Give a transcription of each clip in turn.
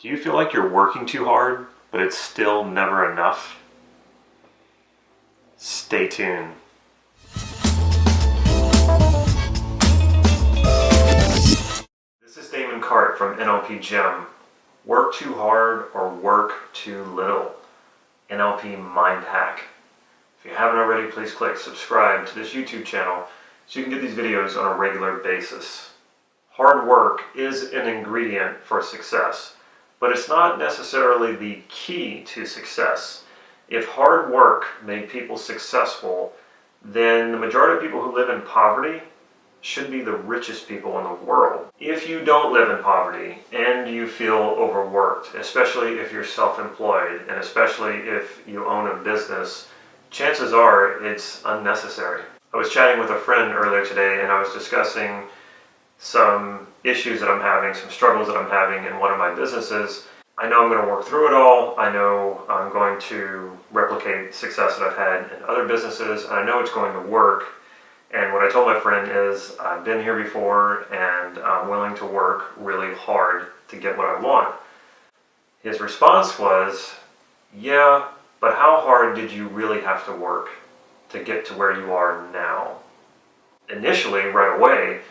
Do you feel like you're working too hard, but it's still never enough? Stay tuned. This is Damon Cart from NLP Gym. Work too hard or work too little. NLP Mind Hack. If you haven't already, please click subscribe to this YouTube channel so you can get these videos on a regular basis. Hard work is an ingredient for success, but it's not necessarily the key to success. If hard work made people successful, then the majority of people who live in poverty should be the richest people in the world. If you don't live in poverty and you feel overworked, especially if you're self-employed and especially if you own a business, chances are it's unnecessary. I was chatting with a friend earlier today and I was discussing some issues that I'm having, some struggles that I'm having in one of my businesses. I know I'm going to work through it all. I know I'm going to replicate success that I've had in other businesses, and I know it's going to work. And what I told my friend is, I've been here before and I'm willing to work really hard to get what I want. His response was, yeah, but how hard did you really have to work to get to where you are now? Initially, right away,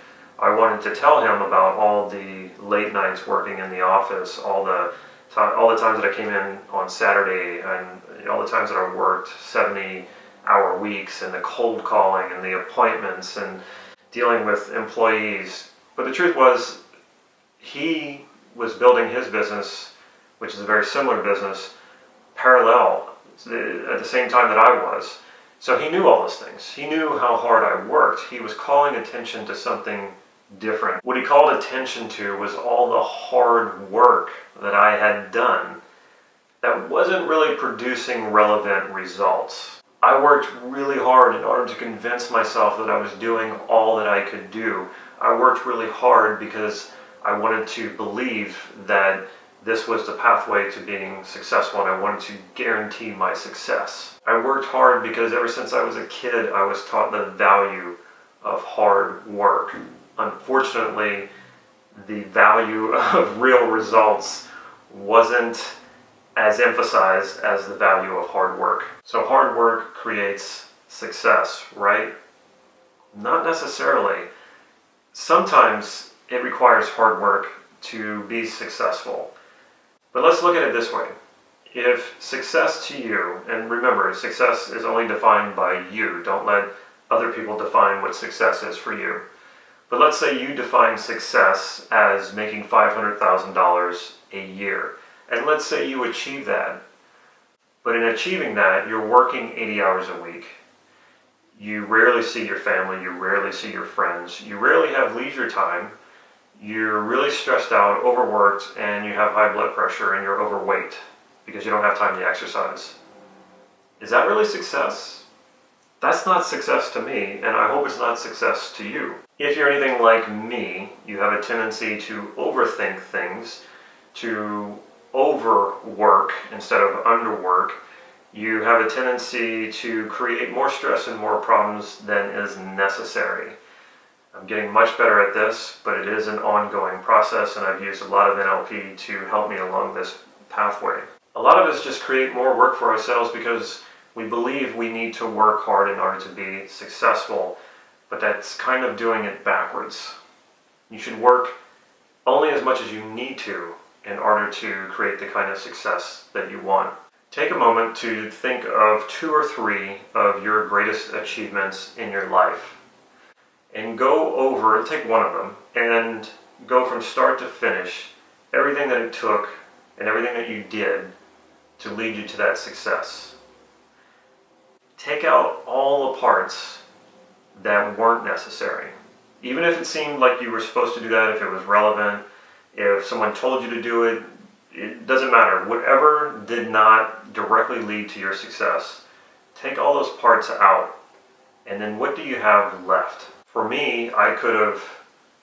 I wanted to tell him about all the late nights working in the office, all the times that I came in on Saturday, and all the times that I worked 70-hour weeks, and the cold calling and the appointments and dealing with employees. But the truth was, he was building his business, which is a very similar business, parallel at the same time that I was. So he knew all those things. He knew how hard I worked. He was calling attention to something different. What he called attention to was all the hard work that I had done that wasn't really producing relevant results. I worked really hard in order to convince myself that I was doing all that I could do. I worked really hard because I wanted to believe that this was the pathway to being successful, and I wanted to guarantee my success. I worked hard because ever since I was a kid, I was taught the value of hard work. Unfortunately, the value of real results wasn't as emphasized as the value of hard work. So hard work creates success, right? Not necessarily. Sometimes it requires hard work to be successful. But let's look at it this way. If success to you, and remember, success is only defined by you. Don't let other people define what success is for you. But let's say you define success as making $500,000 a year. And let's say you achieve that. But in achieving that, you're working 80 hours a week. You rarely see your family. You rarely see your friends. You rarely have leisure time. You're really stressed out, overworked, and you have high blood pressure and you're overweight because you don't have time to exercise. Is that really success? That's not success to me, and I hope it's not success to you. If you're anything like me, you have a tendency to overthink things, to overwork instead of underwork. You have a tendency to create more stress and more problems than is necessary. I'm getting much better at this, but it is an ongoing process, and I've used a lot of NLP to help me along this pathway. A lot of us just create more work for ourselves because we believe we need to work hard in order to be successful, but that's kind of doing it backwards. You should work only as much as you need to in order to create the kind of success that you want. Take a moment to think of 2 or 3 of your greatest achievements in your life and go over, take one of them, and go from start to finish, everything that it took and everything that you did to lead you to that success. Take out all the parts that weren't necessary. Even if it seemed like you were supposed to do that, if it was relevant, if someone told you to do it, it doesn't matter. Whatever did not directly lead to your success, take all those parts out. And then what do you have left? For me, I could have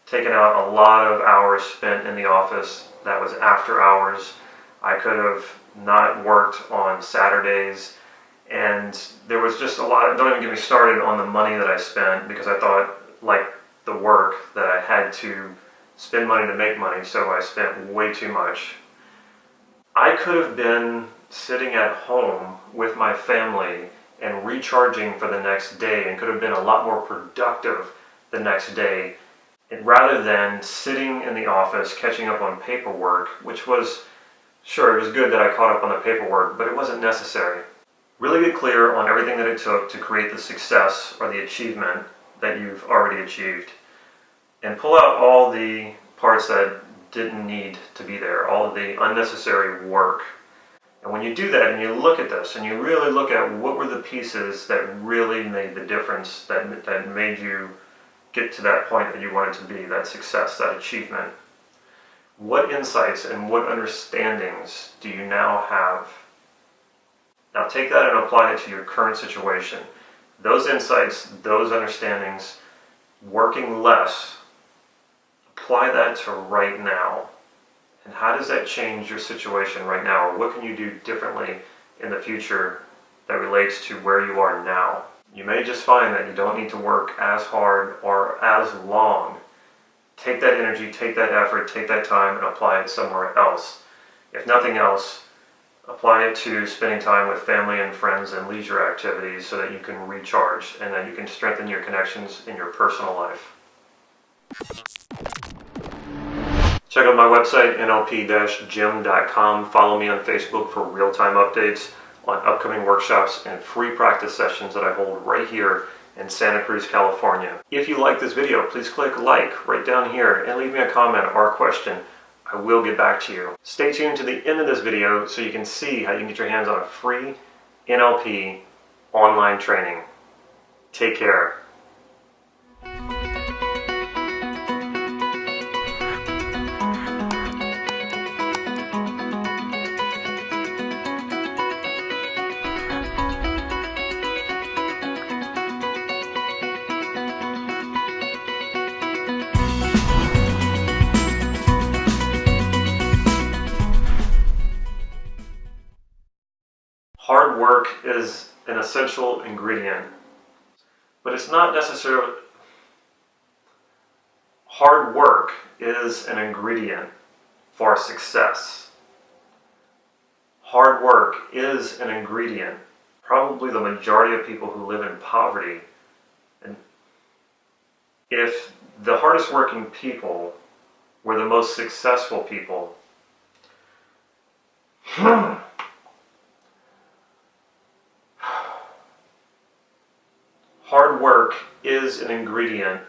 taken out a lot of hours spent in the office. That was after hours. I could have not worked on Saturdays. And there was just a lot, don't even get me started on the money that I spent, because I thought, like the work, that I had to spend money to make money, so I spent way too much. I could have been sitting at home with my family and recharging for the next day, and could have been a lot more productive the next day, rather than sitting in the office catching up on paperwork, which was, sure, it was good that I caught up on the paperwork, but it wasn't necessary. Really get clear on everything that it took to create the success or the achievement that you've already achieved, and pull out all the parts that didn't need to be there, all of the unnecessary work. And when you do that and you look at this and you really look at what were the pieces that really made the difference, that made you get to that point that you wanted to be, that success, that achievement, what insights and what understandings do you now have? Now take that and apply it to your current situation. Those insights, those understandings, working less, apply that to right now. And how does that change your situation right now? Or what can you do differently in the future that relates to where you are now? You may just find that you don't need to work as hard or as long. Take that energy, take that effort, take that time, and apply it somewhere else. If nothing else, apply it to spending time with family and friends and leisure activities so that you can recharge and that you can strengthen your connections in your personal life. Check out my website, nlp-gym.com. Follow me on Facebook for real-time updates on upcoming workshops and free practice sessions that I hold right here in Santa Cruz, California. If you like this video, please click like right down here and leave me a comment or a question. I will get back to you. Stay tuned to the end of this video so you can see how you can get your hands on a free NLP online training. Take care. Hard work is an essential ingredient, but it's not necessarily. Hard work is an ingredient for success. Hard work is an ingredient. Probably the majority of people who live in poverty, and if the hardest working people were the most successful people, hard work is an ingredient